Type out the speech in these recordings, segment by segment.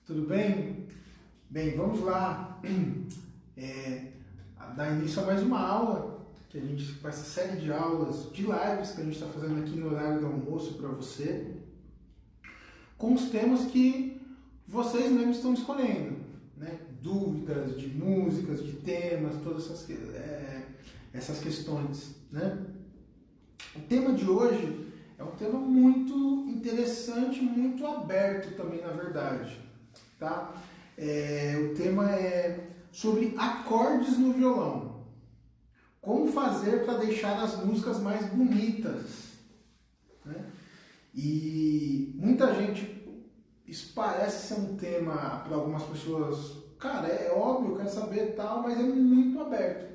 Tudo bem? Bem, vamos lá dar início a mais uma aula, que a gente, com essa série de aulas, de lives que a gente está fazendo aqui no horário do almoço para você, com os temas que vocês mesmos estão escolhendo, né? Dúvidas de músicas, de temas, todas essas questões, né? O tema de hoje é um tema muito interessante, muito aberto também, na verdade, tá? O tema é sobre acordes no violão. Como fazer para deixar as músicas mais bonitas, né? E muita gente, isso parece ser um tema para algumas pessoas, cara, é óbvio, eu quero saber tal, mas é muito aberto.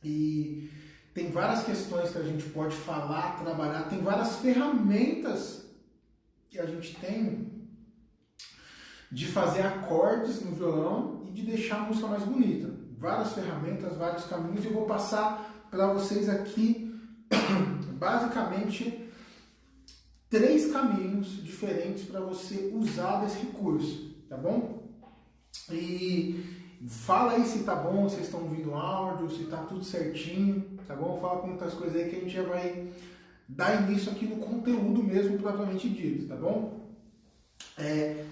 E tem várias questões que a gente pode falar, trabalhar, tem várias ferramentas que a gente tem de fazer acordes no violão e de deixar a música mais bonita. Várias ferramentas, vários caminhos, e eu vou passar para vocês aqui basicamente 3 caminhos diferentes para você usar desse recurso, tá bom? E fala aí se tá bom, se vocês estão ouvindo áudio, se tá tudo certinho, tá bom? Fala como tá as coisas aí que a gente já vai dar início aqui no conteúdo mesmo propriamente dito, tá bom?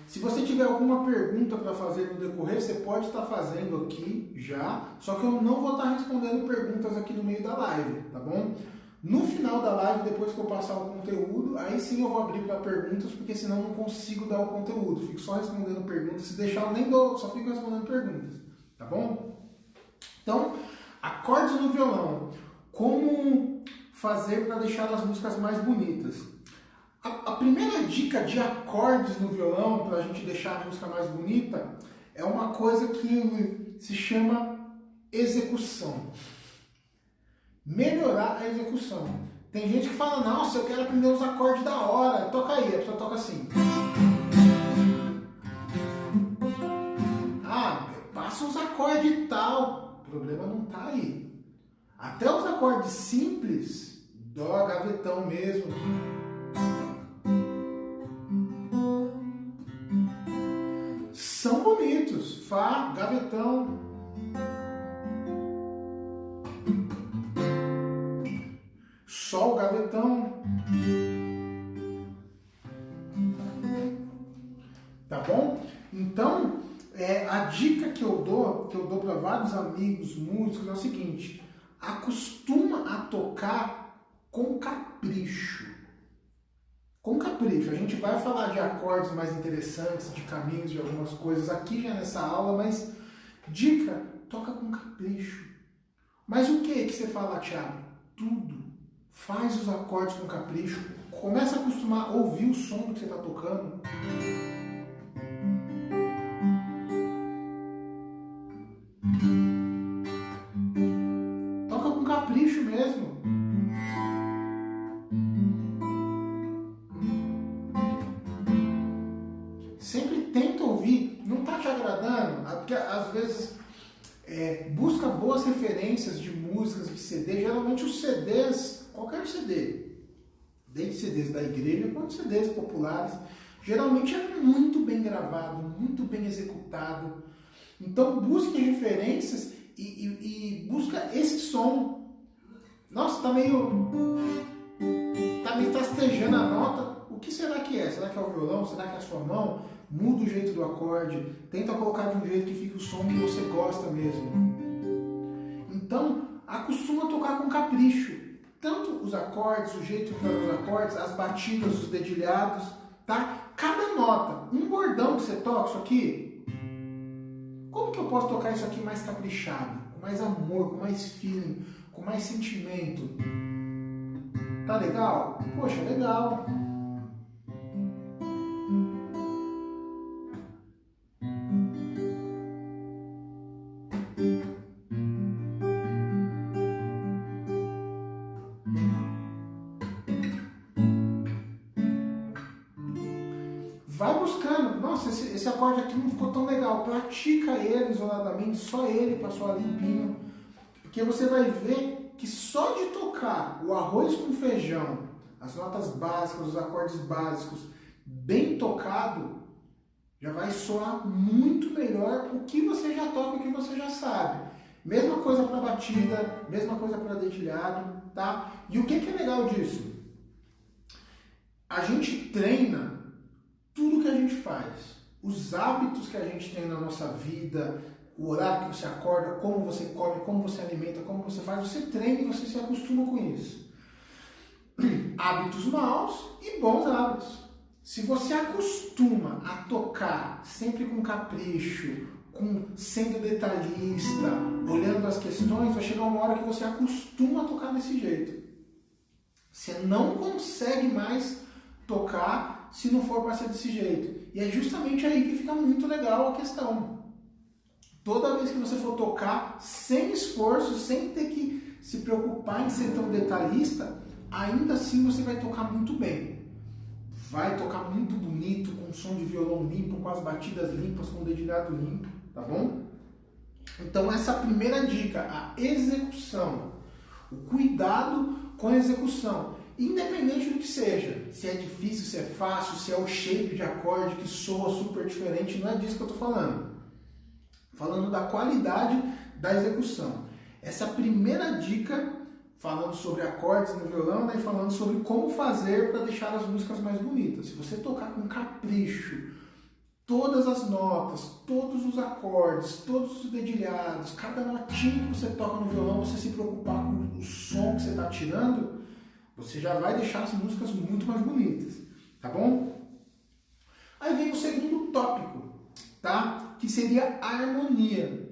Se você tiver alguma pergunta para fazer no decorrer, você pode estar fazendo aqui já, só que eu não vou estar respondendo perguntas aqui no meio da live, tá bom? No final da live, depois que eu passar o conteúdo, aí sim eu vou abrir para perguntas, porque senão eu não consigo dar o conteúdo. Fico só respondendo perguntas, se deixar eu nem dou, só fico respondendo perguntas, tá bom? Então, acordes no violão. Como fazer para deixar as músicas mais bonitas? A primeira dica de acordes no violão, para a gente deixar a música mais bonita, é uma coisa que se chama execução. Melhorar a execução. Tem gente que fala, nossa, eu quero aprender os acordes da hora. Toca aí, a pessoa toca assim. Passa uns acordes e tal. O problema não tá aí. Até os acordes simples, dó, gavetão mesmo, são bonitos. Fá, gavetão. Sol, gavetão. Tá bom? Então, a dica que eu dou para vários amigos músicos é o seguinte: acostuma a tocar com capricho. Com capricho. A gente vai falar de acordes mais interessantes, de caminhos, de algumas coisas aqui já nessa aula, mas dica, toca com capricho. Mas o que você fala, Thiago? Tudo. Faz os acordes com capricho. Começa a acostumar a ouvir o som que você está tocando. Toca com capricho mesmo. Sempre tenta ouvir. Não está te agradando? Porque às vezes busca boas referências de músicas, de CD. Geralmente os CDs, qualquer CD, desde CDs da igreja quanto CDs populares, geralmente é muito bem gravado, muito bem executado. Então busque referências e busca esse som. Nossa, tá meio trastejando a nota. O que será que é? Será que é o violão? Será que é a sua mão? Muda o jeito do acorde. Tenta colocar de um jeito que fique o som que você gosta mesmo. Então, acostuma a tocar com capricho. Tanto os acordes, o jeito que faz os acordes, as batidas, os dedilhados, tá? Cada nota, um bordão que você toca, isso aqui, como que eu posso tocar isso aqui mais caprichado? Com mais amor, com mais feeling, com mais sentimento? Tá legal? Poxa, legal. Vai buscando. Nossa, esse acorde aqui não ficou tão legal. Pratica ele isoladamente, só ele para soar limpinho. Porque você vai ver que só de tocar o arroz com feijão, as notas básicas, os acordes básicos, bem tocado, Já vai soar muito melhor o que você já toca, o que você já sabe. Mesma coisa para batida, mesma coisa para dedilhado, tá? E o que é legal disso? A gente treina tudo que a gente faz. Os hábitos que a gente tem na nossa vida, o horário que você acorda, como você come, como você alimenta, como você faz, você treina e você se acostuma com isso. Hábitos maus e bons hábitos. Se você acostuma a tocar sempre com capricho, sendo detalhista, olhando as questões, vai chegar uma hora que você acostuma a tocar desse jeito. Você não consegue mais tocar se não for para ser desse jeito. E é justamente aí que fica muito legal a questão. Toda vez que você for tocar sem esforço, sem ter que se preocupar em ser tão detalhista, ainda assim você vai tocar muito bem. Vai tocar muito bonito, com som de violão limpo, com as batidas limpas, com o dedilhado limpo, tá bom? Então essa é a primeira dica, a execução. O cuidado com a execução. Independente do que seja, se é difícil, se é fácil, se é o shape de acorde que soa super diferente, não é disso que eu estou falando. Falando da qualidade da execução. Essa é a primeira dica, falando sobre acordes no violão, né, e falando sobre como fazer para deixar as músicas mais bonitas. Se você tocar com capricho, todas as notas, todos os acordes, todos os dedilhados, cada notinha que você toca no violão, você se preocupar com o som que você está tirando, você já vai deixar as músicas muito mais bonitas, tá bom? Aí vem o segundo tópico, tá? Que seria a harmonia.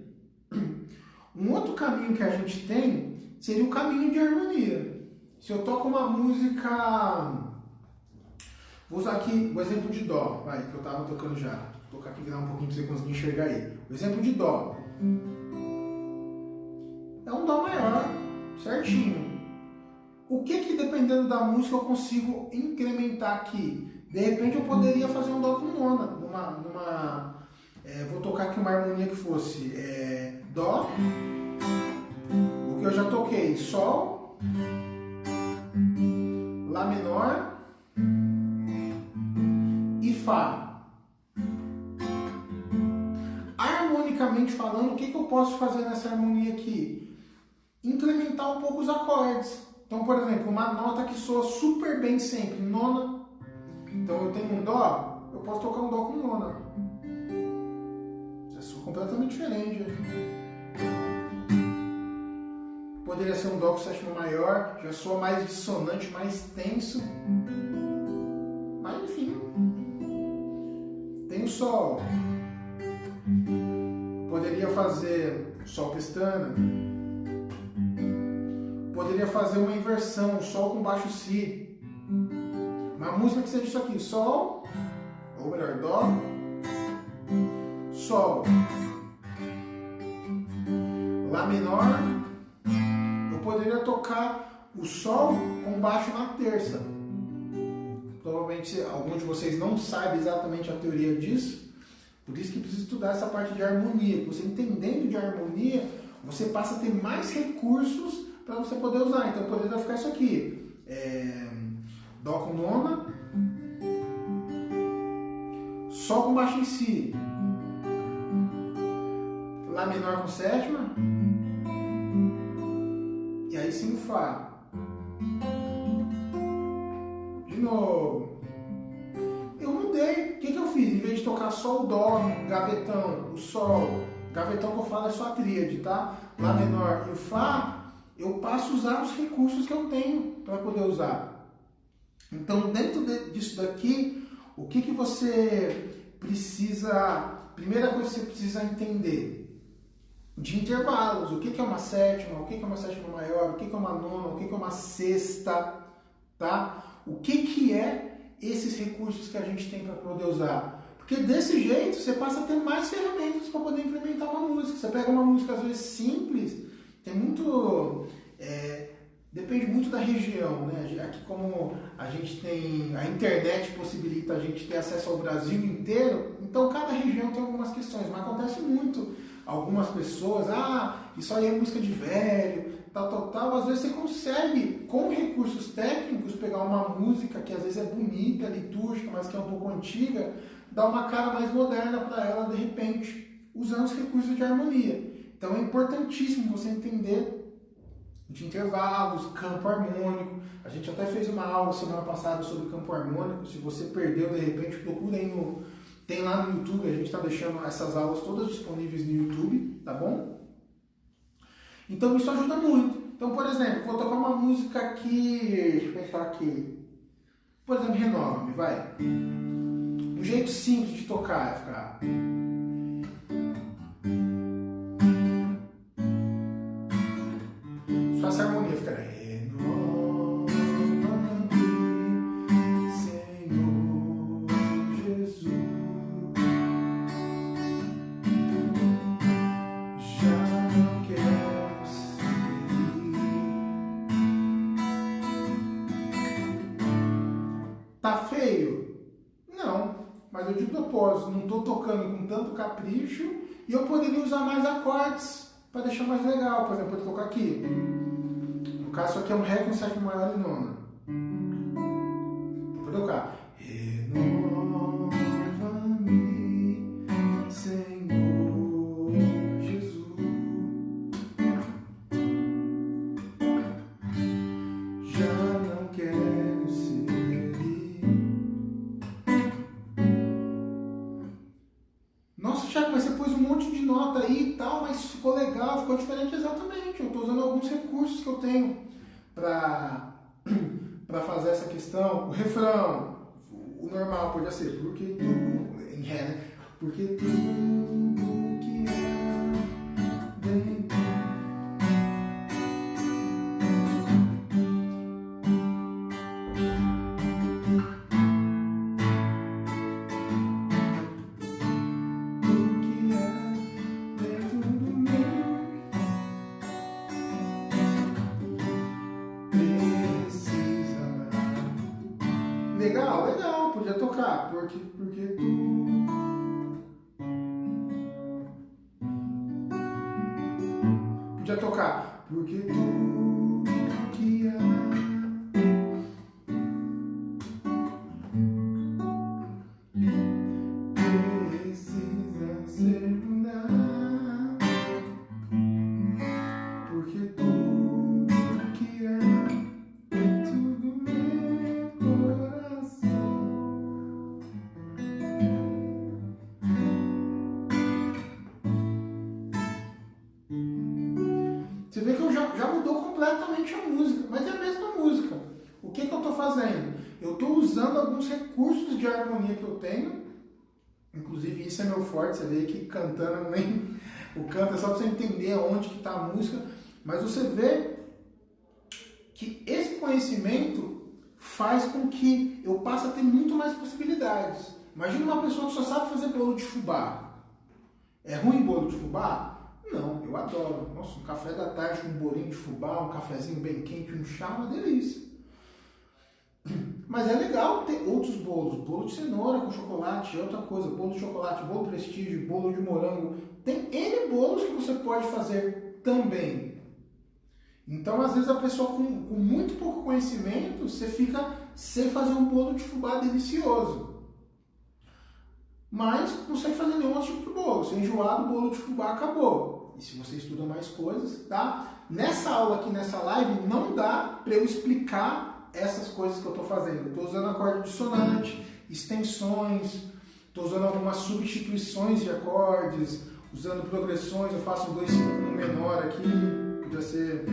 Um outro caminho que a gente tem seria o caminho de harmonia. Se eu toco uma música... Vou usar aqui o exemplo de Dó, que eu estava tocando já. Vou tocar aqui, virar um pouquinho para você conseguir enxergar aí. O exemplo de Dó. É um Dó maior, certinho. O que dependendo da música eu consigo incrementar aqui? De repente eu poderia fazer um Dó com nona. Vou tocar aqui uma harmonia que fosse Dó, o que eu já toquei, Sol, Lá menor e Fá. Harmonicamente falando, o que eu posso fazer nessa harmonia aqui? Incrementar um pouco os acordes. Então, por exemplo, uma nota que soa super bem sempre, nona. Então eu tenho um Dó, eu posso tocar um Dó com nona. Já soa completamente diferente. Poderia ser um Dó com sétima maior, já soa mais dissonante, mais tenso. Mas enfim. Tem o Sol. Poderia fazer Sol pestana. Poderia fazer uma inversão, Sol com baixo Si. Uma música que seja isso aqui, Sol, ou melhor, Dó, Sol, Lá menor. Eu poderia tocar o Sol com baixo na terça. Provavelmente alguns de vocês não sabem exatamente a teoria disso, por isso que precisa estudar essa parte de harmonia. Você entendendo de harmonia, você passa a ter mais recursos para você poder usar. Então poderia ficar isso aqui, Dó com nona, Sol com baixo em Si, Lá menor com sétima, e aí sim o Fá. De novo. Eu mudei. O que eu fiz? Em vez de tocar só o Dó, gavetão, o Sol, gavetão que eu falo é só a tríade, tá? Lá menor e o Fá, eu passo a usar os recursos que eu tenho para poder usar. Então, dentro disso daqui, o que você precisa... Primeira coisa que você precisa entender de intervalos. O que é uma sétima, o que é uma sétima maior, o que é uma nona, o que é uma sexta, tá? O que é esses recursos que a gente tem para poder usar? Porque desse jeito você passa a ter mais ferramentas para poder implementar uma música. Você pega uma música às vezes simples, tem muito... depende muito da região, né? Aqui como a gente tem... A internet possibilita a gente ter acesso ao Brasil inteiro, então cada região tem algumas questões, mas acontece muito. Algumas pessoas, isso aí é música de velho, tal. Às vezes você consegue, com recursos técnicos, pegar uma música que às vezes é bonita, litúrgica, mas que é um pouco antiga, dar uma cara mais moderna para ela de repente, usando os recursos de harmonia. Então é importantíssimo você entender de intervalos, campo harmônico. A gente até fez uma aula semana passada sobre campo harmônico. Se você perdeu de repente, procura aí tem lá no YouTube, a gente está deixando essas aulas todas disponíveis no YouTube, tá bom? Então isso ajuda muito. Então, por exemplo, vou tocar uma música aqui, deixa eu pensar aqui. Por exemplo, Renova-me, vai. Um jeito simples de tocar é ficar... Só essa harmonia fica... Renova-me, Senhor Jesus. Já não quero seguir. Tá feio? Não. Mas eu de propósito, não estou tocando com tanto capricho e eu poderia usar mais acordes para deixar mais legal. Por exemplo, eu vou tocar aqui. No caso, isso aqui é um Ré com sétima maior e nona. Vou tocar. Renova-me, Senhor Jesus. Já não quero seguir. Nossa, Thiago, mas você pôs um monte de nota aí e tal, mas ficou legal, ficou diferente. Exatamente. Eu estou usando alguns recursos que eu tenho para fazer essa questão. O refrão, o normal podia ser porque tu, em Ré, né? Porque tudo que é dentro. Legal, legal, podia tocar, porque tu... Podia tocar, porque tu que precisa ser mudado, porque tudo que é dentro do meu coração. Você vê que eu já mudou completamente a música, mas é a mesma música. O que eu estou fazendo? Eu estou usando alguns recursos de harmonia que eu tenho, inclusive isso é meu forte, você vê que cantando nem... O canto é só para você entender onde que está a música, mas você vê que esse conhecimento faz com que eu passe a ter muito mais possibilidades. Imagina uma pessoa que só sabe fazer bolo de fubá. É ruim bolo de fubá? Não, eu adoro. Nossa, um café da tarde com um bolinho de fubá, um cafezinho bem quente, um chá, uma delícia. Mas é legal ter outros bolos. Bolo de cenoura com chocolate é outra coisa. Bolo de chocolate, bolo prestígio, bolo de morango. Tem N bolos que você pode fazer também. Então, às vezes, a pessoa com muito pouco conhecimento, você fica sem fazer um bolo de fubá delicioso. Mas não sei fazer nenhum outro tipo de bolo. Se enjoar do bolo de fubá, acabou. E se você estuda mais coisas, tá? Nessa aula aqui, nessa live, não dá para eu explicar essas coisas que eu estou fazendo. Eu estou usando acorde dissonante, extensões, estou usando algumas substituições de acordes, usando progressões. Eu faço um 2, 5, 1 menor aqui, podia ser...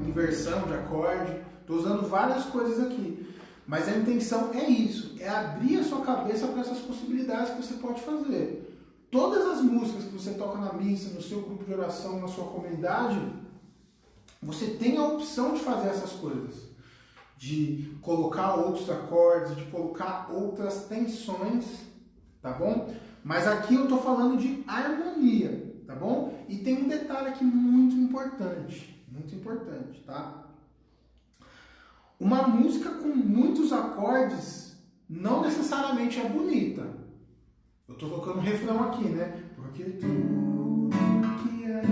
inversão de acorde. Estou usando várias coisas aqui. Mas a intenção é isso, é abrir a sua cabeça para essas possibilidades que você pode fazer. Todas as músicas que você toca na missa, no seu grupo de oração, na sua comunidade, você tem a opção de fazer essas coisas. De colocar outros acordes, de colocar outras tensões, tá bom? Mas aqui eu estou falando de harmonia, tá bom? E tem um detalhe aqui muito importante, tá? Uma música com muitos acordes não necessariamente é bonita. Eu estou tocando um refrão aqui, né? Porque tudo que é...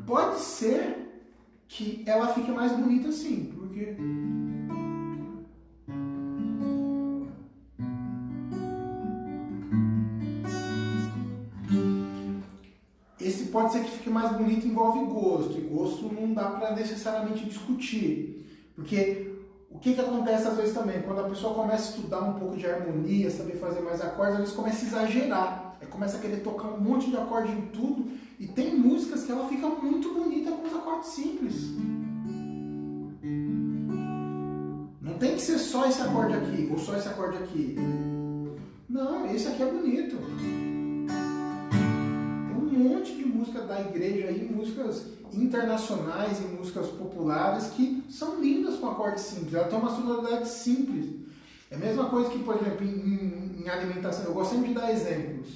Pode ser que ela fique mais bonita assim, porque esse pode ser que fique mais bonito, envolve gosto, e gosto não dá para necessariamente discutir, porque o que acontece às vezes também, quando a pessoa começa a estudar um pouco de harmonia, saber fazer mais acordes, às vezes começa a exagerar, aí começa a querer tocar um monte de acorde em tudo, e tem músicas que ela fica muito bonita com os acordes simples. Não tem que ser só esse acorde aqui, ou só esse acorde aqui. Não, esse aqui é bonito. Tem um monte de música da igreja aí, músicas internacionais e músicas populares que são lindas com acordes simples. Ela tem uma sonoridade simples. É a mesma coisa que, por exemplo, em alimentação. Eu gosto sempre de dar exemplos.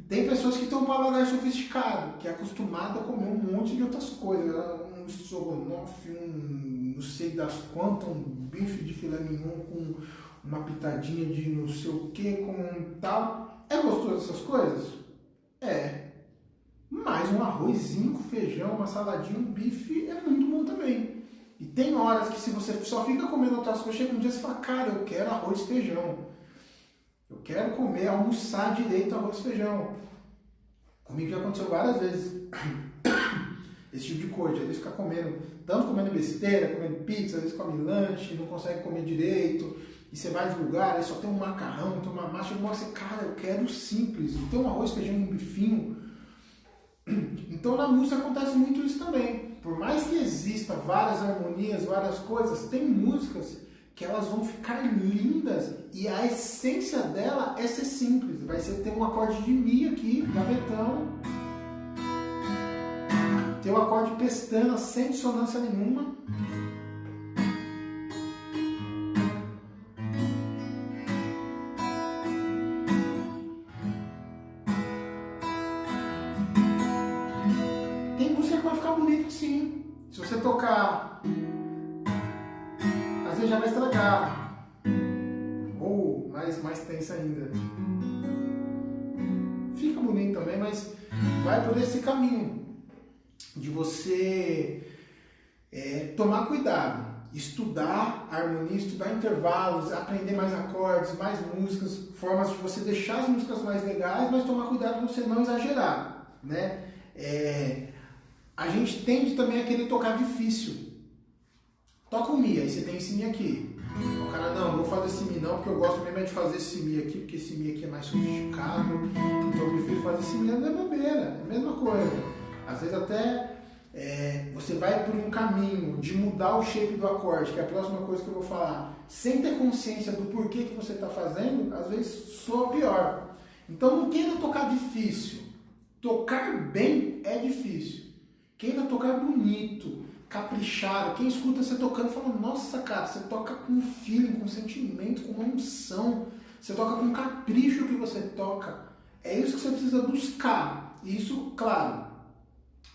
Tem pessoas que têm um paladar sofisticado, que é acostumado a comer um monte de outras coisas. Um estrogonofe, não sei das quantas, um bife de filé mignon com uma pitadinha de não sei o que, com tal. É gostoso essas coisas? É. Mas um arrozinho com feijão, uma saladinha, um bife é muito bom também. E tem horas que se você só fica comendo outras coisas, chega um dia e você fala, cara, eu quero arroz e feijão. Eu quero comer, almoçar direito arroz e feijão. Comigo já aconteceu várias vezes. Esse tipo de coisa. Às vezes fica comendo, tanto comendo besteira, comendo pizza, às vezes come lanche, não consegue comer direito. E você vai de lugar, aí só tem um macarrão, tem uma massa, e você, cara, eu quero simples. Tem um arroz, feijão e um bifinho. Então na música acontece muito isso também. Por mais que exista várias harmonias, várias coisas, tem músicas que elas vão ficar lindas e a essência dela é ser simples. Vai ser ter um acorde de Mi aqui, gavetão, ter um acorde pestana sem dissonância nenhuma. Tem música que vai ficar bonita sim. Se você tocar, às vezes já vai estragar. Ou mais tensa ainda. Fica bonito também, mas vai por esse caminho de você tomar cuidado, estudar harmonia, estudar intervalos, aprender mais acordes, mais músicas, formas de você deixar as músicas mais legais, mas tomar cuidado para você não exagerar, né? A gente tende também a querer tocar difícil. Toca o Mi, aí você tem esse Mi aqui. O cara, não vou fazer esse Mi não, porque eu gosto mesmo de fazer esse Mi aqui, porque esse Mi aqui é mais sofisticado, então eu prefiro fazer esse Mi. Não é bobeira, é a mesma coisa. Às vezes até você vai por um caminho de mudar o shape do acorde, que é a próxima coisa que eu vou falar, sem ter consciência do porquê que você está fazendo, às vezes soa pior. Então não queira tocar difícil. Tocar bem é difícil. Queira tocar bonito, caprichado. Quem escuta você tocando fala, nossa cara, você toca com feeling, com sentimento, com uma unção. Você toca com capricho que você toca. É isso que você precisa buscar. E isso, claro,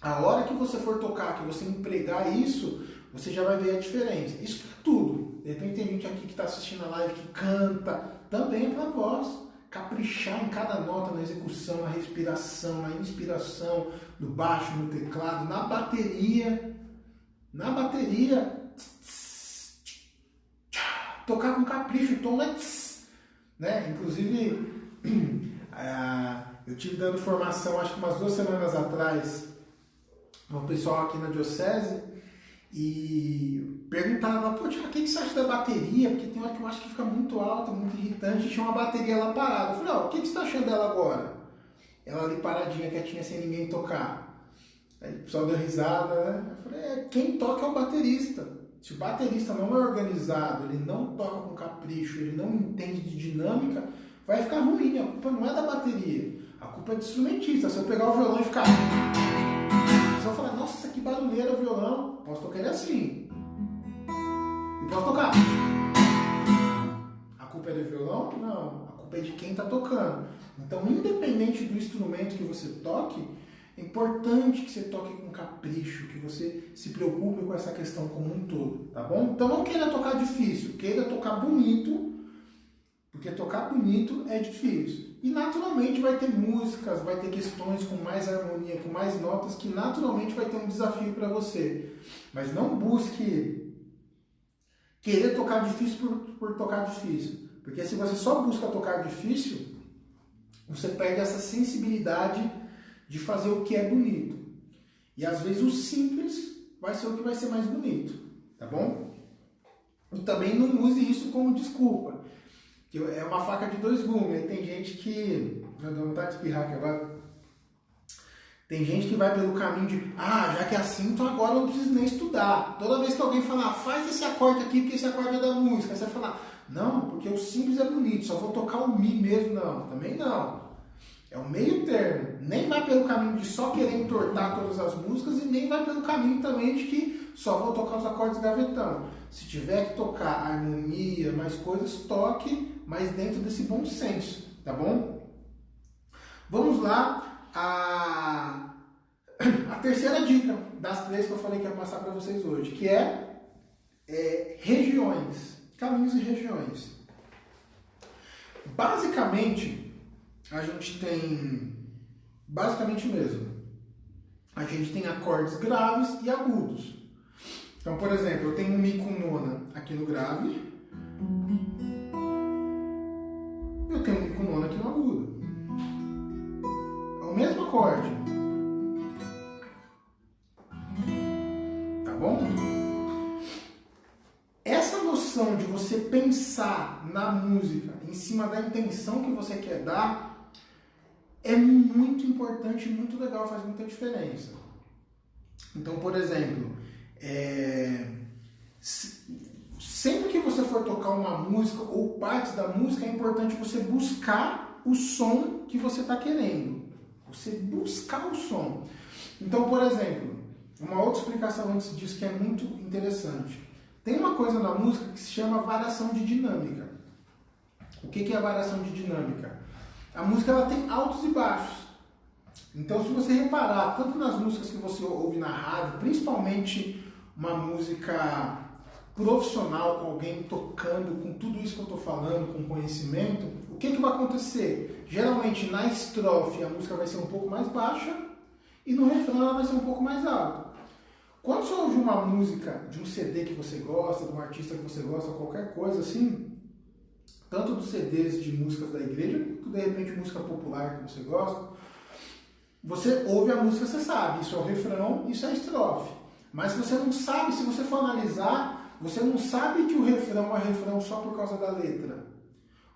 a hora que você for tocar, que você empregar isso, você já vai ver a diferença. Isso para tudo. De repente tem gente aqui que está assistindo a live que canta, também é para voz. Caprichar em cada nota, na execução, na respiração, na inspiração, no baixo, no teclado, na bateria. Na bateria, tocar com capricho, o tom é né? Inclusive, eu tive dando formação, acho que umas 2 semanas atrás, um pessoal aqui na Diocese, e perguntaram, pô, Tiago, o que você acha da bateria? Porque tem hora que eu acho que fica muito alta, muito irritante, e tinha uma bateria lá parada. Eu falei, o que você está achando dela agora? Ela ali paradinha, quietinha, sem ninguém tocar. Aí o pessoal deu risada, né? Eu falei, quem toca é o baterista. Se o baterista não é organizado, ele não toca com capricho, ele não entende de dinâmica, vai ficar ruim. A culpa não é da bateria, a culpa é do instrumentista. Se eu pegar o violão e ficar... Você vai falar, nossa, que barulheira o violão. Posso tocar ele assim. E posso tocar. A culpa é do violão? Não. A culpa é de quem está tocando. Então, independente do instrumento que você toque, é importante que você toque com capricho, que você se preocupe com essa questão como um todo, tá bom? Então não queira tocar difícil, queira tocar bonito, porque tocar bonito é difícil. E naturalmente vai ter músicas, vai ter questões com mais harmonia, com mais notas, que naturalmente vai ter um desafio para você. Mas não busque querer tocar difícil por tocar difícil. Porque se você só busca tocar difícil, você perde essa sensibilidade de fazer o que é bonito. E às vezes o simples vai ser o que vai ser mais bonito, tá bom? E também não use isso como desculpa. Que é uma faca de dois gumes. Aí tem gente que... Meu Deus, vontade de espirrar aqui agora. Tem gente que vai pelo caminho de já que é assim, então agora eu não preciso nem estudar. Toda vez que alguém falar, faz esse acorde aqui, porque esse acorde é da música, você vai falar, não, porque o simples é bonito, só vou tocar o Mi mesmo. Não, também não. É o meio termo. Nem vai pelo caminho de só querer entortar todas as músicas e nem vai pelo caminho também de que só vou tocar os acordes gavetão. Se tiver que tocar harmonia, mais coisas, toque, mas dentro desse bom senso, tá bom? Vamos lá. A terceira dica das 3 que eu falei que ia passar para vocês hoje, que é regiões, caminhos e regiões. Basicamente, a gente tem, basicamente mesmo, a gente tem acordes graves e agudos. Então, por exemplo, eu tenho um Mi com nona aqui no grave, eu tenho um Mi com nona aqui no agudo. É o mesmo acorde. Tá bom? Essa noção de você pensar na música em cima da intenção que você quer dar é muito importante e muito legal, faz muita diferença. Então, por exemplo, sempre que você for tocar uma música ou partes da música, é importante você buscar o som que você está querendo. Você buscar o som. Então, por exemplo, uma outra explicação antes disso que é muito interessante. Tem uma coisa na música que se chama variação de dinâmica. O que é a variação de dinâmica? A música ela tem altos e baixos. Então, se você reparar, tanto nas músicas que você ouve na rádio, principalmente uma música profissional, com alguém tocando, com tudo isso que eu estou falando, com conhecimento, o que vai acontecer? Geralmente, na estrofe, a música vai ser um pouco mais baixa e no refrão ela vai ser um pouco mais alta. Quando você ouve uma música de um CD que você gosta, de um artista que você gosta, qualquer coisa assim, tanto dos CDs de músicas da igreja, quanto de repente música popular que você gosta, você ouve a música, você sabe, isso é o refrão, isso é a estrofe. Mas você não sabe, se você for analisar, você não sabe que o refrão é refrão só por causa da letra.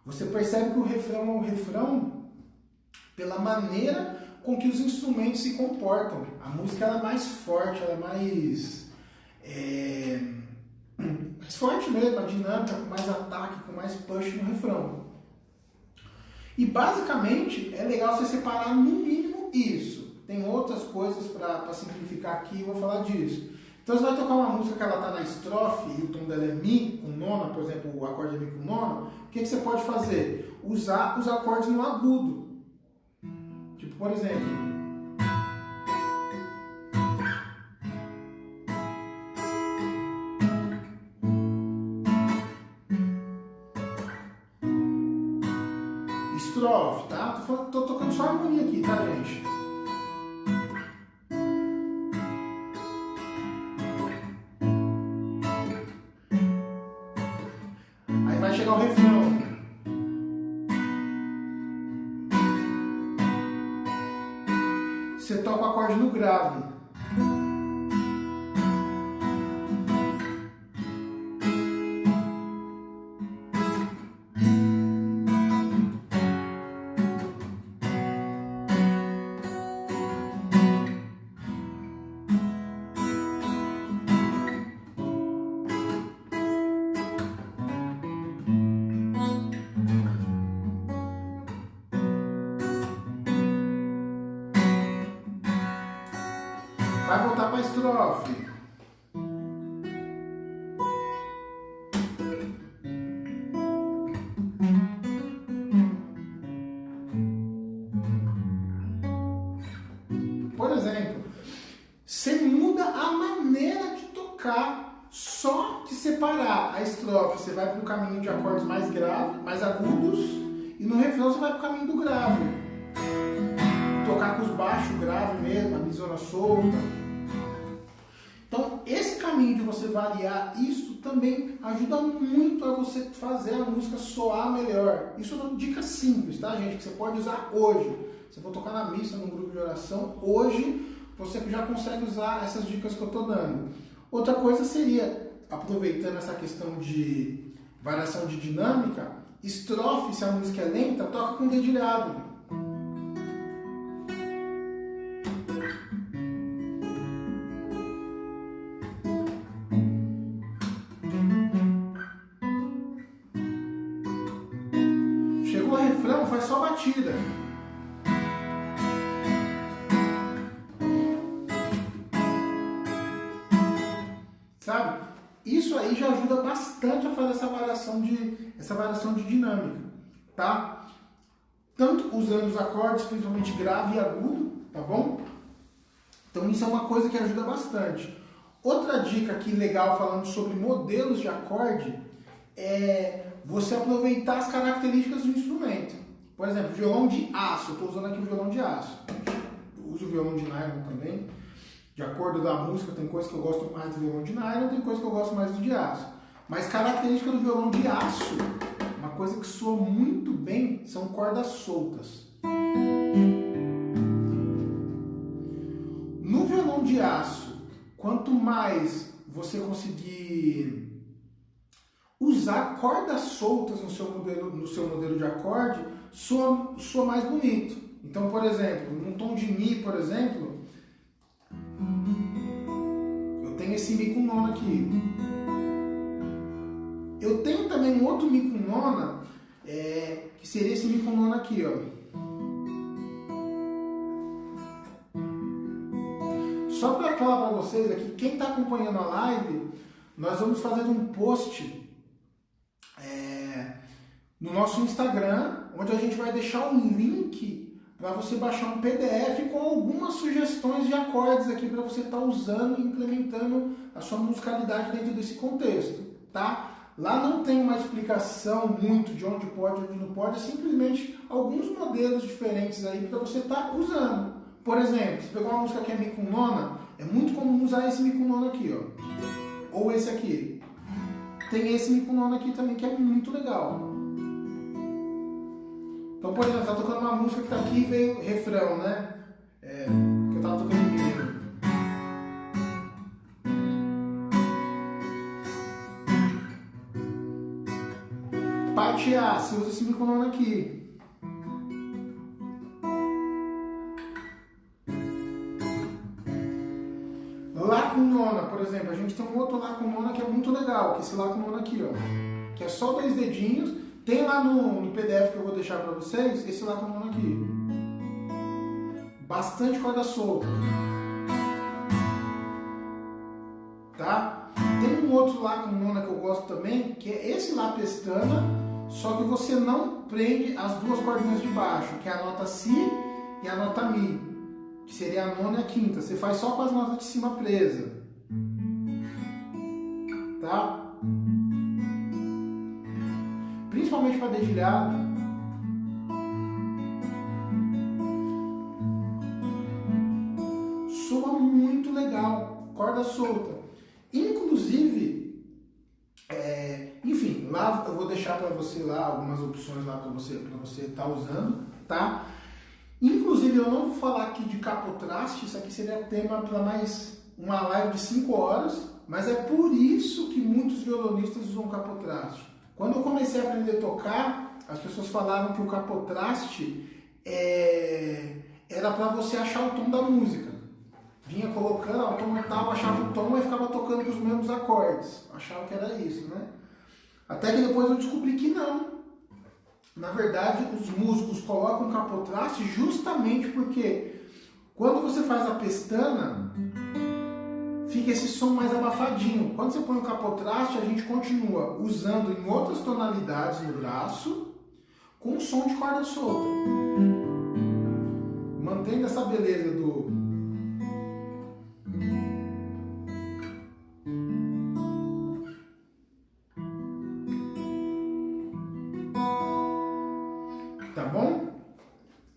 Você percebe que o refrão é um refrão pela maneira com que os instrumentos se comportam. A música ela é mais forte, ela é mais forte mesmo, a dinâmica, com mais ataque, com mais push no refrão. E basicamente é legal você separar no mínimo isso. Tem outras coisas para simplificar aqui, eu vou falar disso. Então você vai tocar uma música que ela está na estrofe e o tom dela é Mi com nona, por exemplo, o acorde é Mi com nona, o que você pode fazer? Usar os acordes no agudo. Tipo, por exemplo, estrofe, tá? Tô tocando só harmonia aqui, tá, gente? Aí vai chegar o refrão. Você toca o acorde no grave. Vai voltar para a estrofe. Por exemplo, você muda a maneira de tocar só de separar a estrofe. Você vai para um caminho de acordes mais graves, mais agudos, e no refrão você vai pro caminho do grave. Tocar com os baixos grave mesmo, a misona solta. Então, esse caminho de você variar isso também ajuda muito a você fazer a música soar melhor. Isso é uma dica simples, tá, gente? Que você pode usar hoje. Se eu for tocar na missa, num grupo de oração, hoje você já consegue usar essas dicas que eu estou dando. Outra coisa seria, aproveitando essa questão de variação de dinâmica, estrofe, se a música é lenta, toca com dedilhado. Chegou o refrão, faz só batida. Sabe? Isso aí já ajuda bastante a fazer essa variação de dinâmica, tá? Tanto usando os acordes, principalmente grave e agudo, tá bom? Então isso é uma coisa que ajuda bastante. Outra dica aqui legal falando sobre modelos de acorde é você aproveitar as características do instrumento. Por exemplo, violão de aço, eu estou usando aqui o violão de aço. Eu uso o violão de nylon também. De acordo da música, tem coisa que eu gosto mais do violão de nylon, tem coisa que eu gosto mais do de aço. Mas característica do violão de aço, uma coisa que soa muito bem, são cordas soltas. No violão de aço, quanto mais você conseguir usar cordas soltas no seu modelo de acorde, soa mais bonito. Então, por exemplo, num tom de Mi, por exemplo, eu tenho esse Mi com nona aqui. Eu tenho também um outro Mi com nona, que seria esse Mi com nona aqui, ó. Só para falar para vocês aqui, quem está acompanhando a live, nós vamos fazer um post no nosso Instagram, onde a gente vai deixar um link para você baixar um PDF com algumas sugestões de acordes aqui para você estar usando e implementando a sua musicalidade dentro desse contexto, tá? Lá não tem uma explicação muito de onde pode e onde não pode, é simplesmente alguns modelos diferentes aí para você estar usando. Por exemplo, se pegar uma música que é Mi com nona, é muito comum usar esse Mi com nona aqui, ó. Ou esse aqui. Tem esse Mi com nona aqui também, que é muito legal. Então, por exemplo, tá tocando uma música que tá aqui e veio refrão, né? Que eu tava tocando em Mi. Parte A, você usa esse Mi com nona aqui. Lá com nona, por exemplo, a gente tem um outro Lá com nona que é muito legal, que é esse Lá com nona aqui, ó. Que é só 2 dedinhos. Tem lá no PDF que eu vou deixar pra vocês, esse Lá com nona aqui. Bastante corda solta. Tá? Tem um outro Lá com nona que eu gosto também, que é esse Lá pestana, só que você não prende as duas cordinhas de baixo, que é a nota Si e a nota Mi, que seria a nona e a quinta. Você faz só com as notas de cima presa. Tá? Principalmente para dedilhado. Soa muito legal, corda solta. Inclusive, enfim, lá eu vou deixar para você lá algumas opções lá para você estar usando, tá? Inclusive, eu não vou falar aqui de capotraste, isso aqui seria tema para mais uma live de 5 horas, mas é por isso que muitos violonistas usam capotraste. Quando eu comecei a aprender a tocar, as pessoas falavam que o capotraste era para você achar o tom da música. Vinha colocando, o tom tal, achava o tom e ficava tocando com os mesmos acordes. Achava que era isso, né? Até que depois eu descobri que não. Na verdade, os músicos colocam capotraste justamente porque quando você faz a pestana, fica esse som mais abafadinho. Quando você põe o capotraste, a gente continua usando em outras tonalidades no braço, com som de corda solta. Mantendo essa beleza do... tá bom?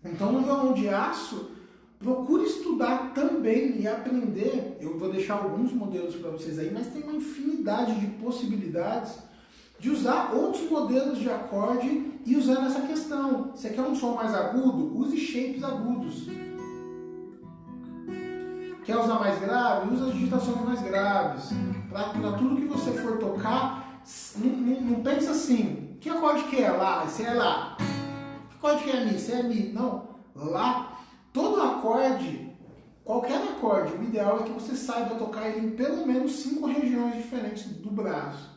Então no violão de aço, procure estudar também e aprender. Eu vou deixar alguns modelos para vocês aí, mas tem uma infinidade de possibilidades de usar outros modelos de acorde e usando essa questão. Você quer um som mais agudo? Use shapes agudos. Quer usar mais grave? Use as digitações mais graves. Para tudo que você for tocar, não pensa assim, que acorde que é lá? Esse é lá. Que acorde que é mi? Esse é mi. Não, lá. Todo acorde, qualquer acorde, o ideal é que você saiba tocar ele em pelo menos 5 regiões diferentes do braço.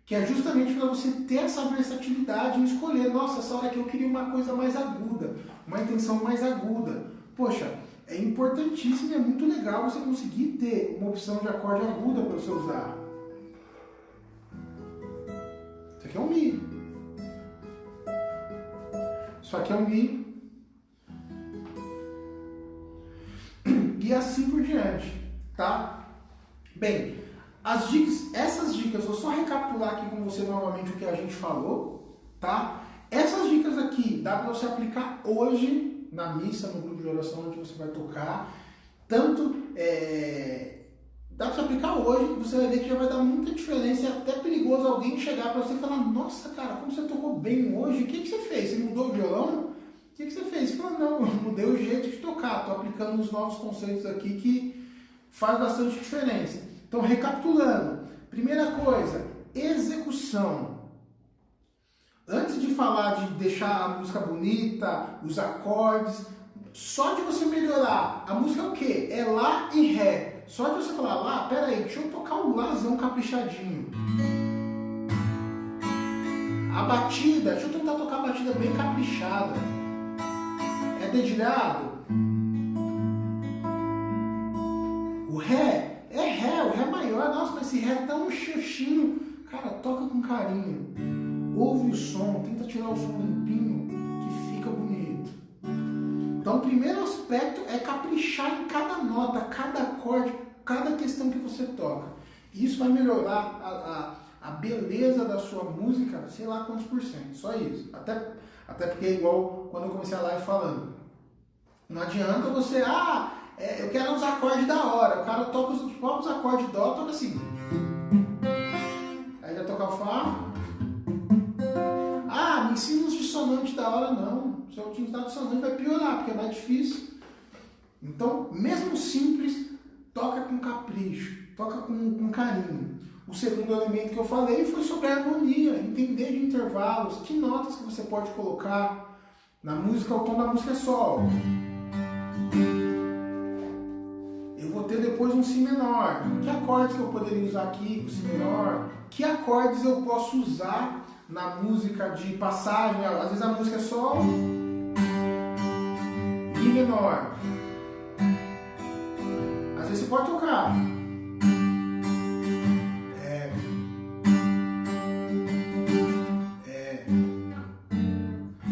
Que é justamente para você ter essa versatilidade em escolher. Nossa, essa hora aqui eu queria uma coisa mais aguda, uma intenção mais aguda. Poxa, é importantíssimo e é muito legal você conseguir ter uma opção de acorde aguda para você usar. Isso aqui é um Mi. Isso aqui é um Mi. E assim por diante, tá? Bem, essas dicas, vou só recapitular aqui com você novamente o que a gente falou, tá? Essas dicas aqui dá para você aplicar hoje na missa, no grupo de oração onde você vai tocar. Tanto, dá para você aplicar hoje, você vai ver que já vai dar muita diferença. É até perigoso alguém chegar para você e falar: nossa, cara, como você tocou bem hoje, o que você fez? Você mudou o violão? O que você fez? Você falou: não, eu mudei o jeito de tocar, estou aplicando os novos conceitos aqui que faz bastante diferença. Então, recapitulando, primeira coisa, execução. Antes de falar de deixar a música bonita, os acordes, só de você melhorar, a música é o quê? É Lá e Ré. Só de você falar: Lá, peraí, deixa eu tocar o Lazão caprichadinho. A batida, deixa eu tentar tocar a batida bem caprichada. É dedilhado? O Ré é Ré, o Ré maior. Nossa, mas esse Ré é tão xoxinho. Cara, toca com carinho. Ouve o som, tenta tirar o som limpinho, que fica bonito. Então o primeiro aspecto é caprichar em cada nota, cada acorde, cada questão que você toca. Isso vai melhorar a beleza da sua música, sei lá quantos por cento, só isso. Até porque é igual quando eu comecei a live falando. Não adianta você, eu quero uns acordes da hora. O cara toca os próprios acordes de dó, toca assim. Aí vai tocar o Fá. Me ensina uns dissonantes da hora, não. Se eu te ensinar dissonante vai piorar, porque é mais difícil. Então, mesmo simples, toca com capricho, toca com carinho. O segundo elemento que eu falei foi sobre a harmonia, entender de intervalos, que notas que você pode colocar na música. O tom da música é sol. Eu vou ter depois um Si menor. Que acordes que eu poderia usar aqui com o Si menor? Que acordes eu posso usar na música de passagem? Às vezes a música é Sol, Mi menor. Às vezes você pode tocar.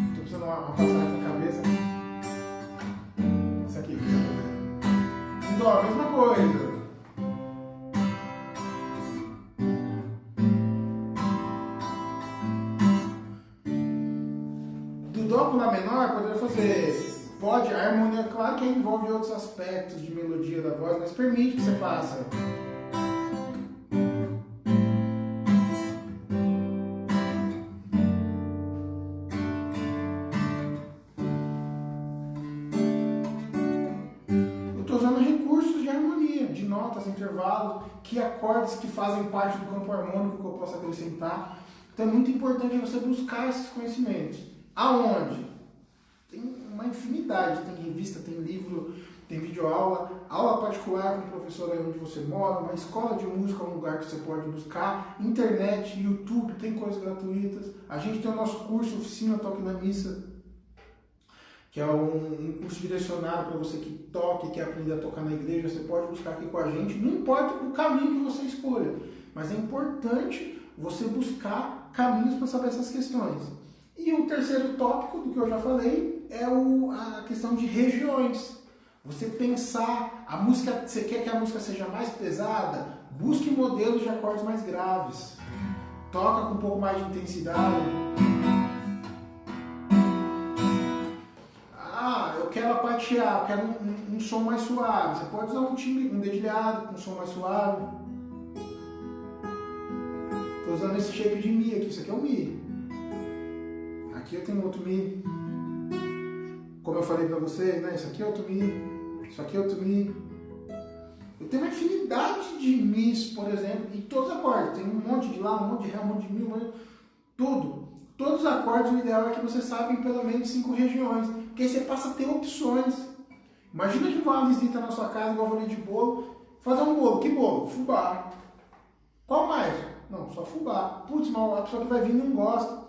Estou precisando uma passagem na cabeça. Isso aqui. Em Dó, a mesma coisa. Dó com Lá menor, poderia fazer. Pode, a harmonia, claro que envolve outros aspectos de melodia da voz, mas permite que você faça. Eu estou usando recursos de harmonia, de notas, intervalos, que acordes que fazem parte do campo harmônico que eu posso acrescentar. Então é muito importante você buscar esses conhecimentos. Aonde? Tem uma infinidade, tem revista, tem livro, tem videoaula, aula particular com o professor aí onde você mora, uma escola de música é um lugar que você pode buscar, internet, YouTube, tem coisas gratuitas. A gente tem o nosso curso Oficina Toque na Missa, que é um curso direcionado para você que toque, quer aprender a tocar na igreja. Você pode buscar aqui com a gente, não importa o caminho que você escolha, mas é importante você buscar caminhos para saber essas questões. E o terceiro tópico, do que eu já falei, é a questão de regiões. Você pensar, a música, você quer que a música seja mais pesada? Busque modelos de acordes mais graves. Toca com um pouco mais de intensidade. fatiar, eu quero um som mais suave. Você pode usar um timbre, um dedilhado com um som mais suave. Estou usando esse shape de Mi aqui, isso aqui é o Mi. Aqui eu tenho outro Mi. Como eu falei para vocês, né? Isso aqui é outro Mi. Isso aqui é outro Mi. Eu tenho uma infinidade de Mis, por exemplo, e todos os acordes. Tem um monte de Lá, um monte de Ré, um monte de Mi, tudo. Todos os acordes, o ideal é que você saiba em pelo menos 5 regiões. Porque aí você passa a ter opções. Imagina que vai uma visita na sua casa, igual eu falei de bolo. Fazer um bolo. Que bolo? Fubá. Qual mais? Não, só fubá. Putz, mas a pessoa que vai vir não gosta.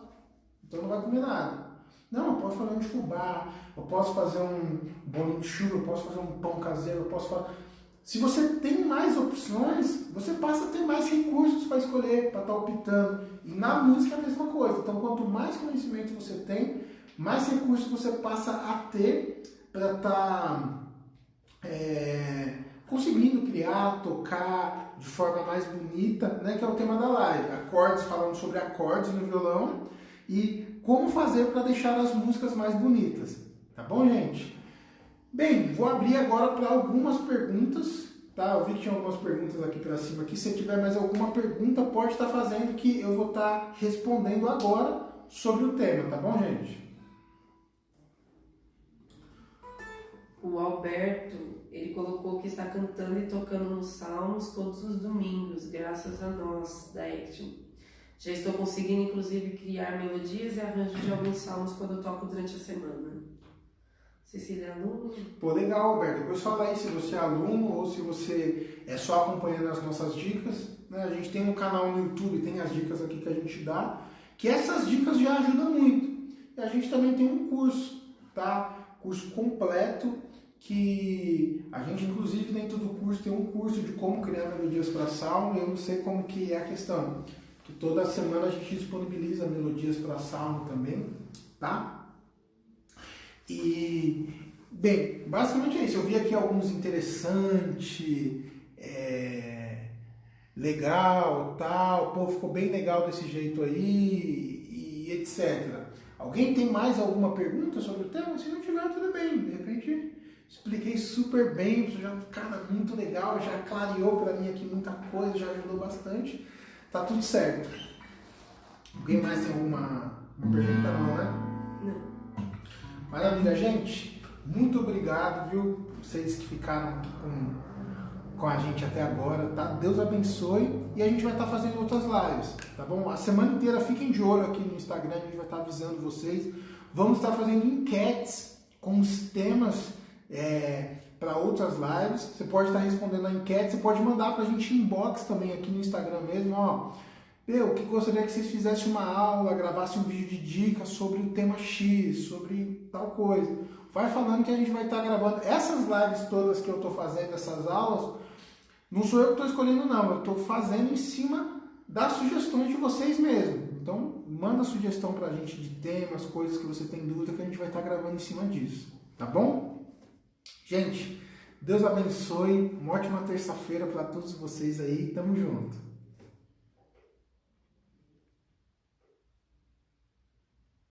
Então não vai comer nada. Não, eu posso fazer um de fubá. Eu posso fazer um bolinho de chuva. Eu posso fazer um pão caseiro. Eu posso fazer... Se você tem mais opções, você passa a ter mais recursos para escolher, para estar optando. E na música é a mesma coisa. Então, quanto mais conhecimento você tem, mais recursos você passa a ter para estar conseguindo criar, tocar de forma mais bonita, né, que é o tema da live. Acordes, falando sobre acordes no violão e como fazer para deixar as músicas mais bonitas. Tá bom, gente? Bem, vou abrir agora para algumas perguntas, tá? Eu vi que tinha algumas perguntas aqui para cima. Aqui. Se tiver mais alguma pergunta, pode estar fazendo que eu vou estar respondendo agora sobre o tema, tá bom, gente? O Alberto, ele colocou que está cantando e tocando nos salmos todos os domingos, graças a nós, da Action. Já estou conseguindo, inclusive, criar melodias e arranjos de alguns salmos quando eu toco durante a semana. Cecília é aluno? Pô, legal, Alberto. Depois fala aí se você é aluno ou se você é só acompanhando as nossas dicas. Né? A gente tem um canal no YouTube, tem as dicas aqui que a gente dá, que essas dicas já ajudam muito. E a gente também tem um curso, tá? Curso completo, que a gente, inclusive, dentro do curso, tem um curso de como criar melodias para salmo, e eu não sei como que é a questão. Que toda semana a gente disponibiliza melodias para salmo também, tá? E, bem, basicamente é isso. Eu vi aqui alguns interessantes, legal, tal, pô, ficou bem legal desse jeito aí, e etc. Alguém tem mais alguma pergunta sobre o tema? Se não tiver, tudo bem. De repente, expliquei super bem, já, cara, muito legal, já clareou para mim aqui muita coisa, já ajudou bastante. Tá tudo certo. Alguém mais tem alguma pergunta? Não, né? Não. Maravilha, gente. Muito obrigado, viu? Vocês que ficaram aqui com a gente até agora, tá? Deus abençoe e a gente vai estar fazendo outras lives, tá bom? A semana inteira fiquem de olho aqui no Instagram, a gente vai estar avisando vocês. Vamos estar fazendo enquetes com os temas para outras lives. Você pode estar respondendo a enquete, você pode mandar para a gente inbox também aqui no Instagram mesmo, ó. Eu que gostaria que vocês fizessem uma aula, gravassem um vídeo de dicas sobre o tema X, sobre tal coisa. Vai falando que a gente vai estar gravando. Essas lives todas que eu estou fazendo, essas aulas, não sou eu que estou escolhendo não, eu estou fazendo em cima das sugestões de vocês mesmo. Então, manda sugestão pra gente de temas, coisas que você tem dúvida, que a gente vai estar gravando em cima disso. Tá bom? Gente, Deus abençoe. Uma ótima terça-feira para todos vocês aí. Tamo junto.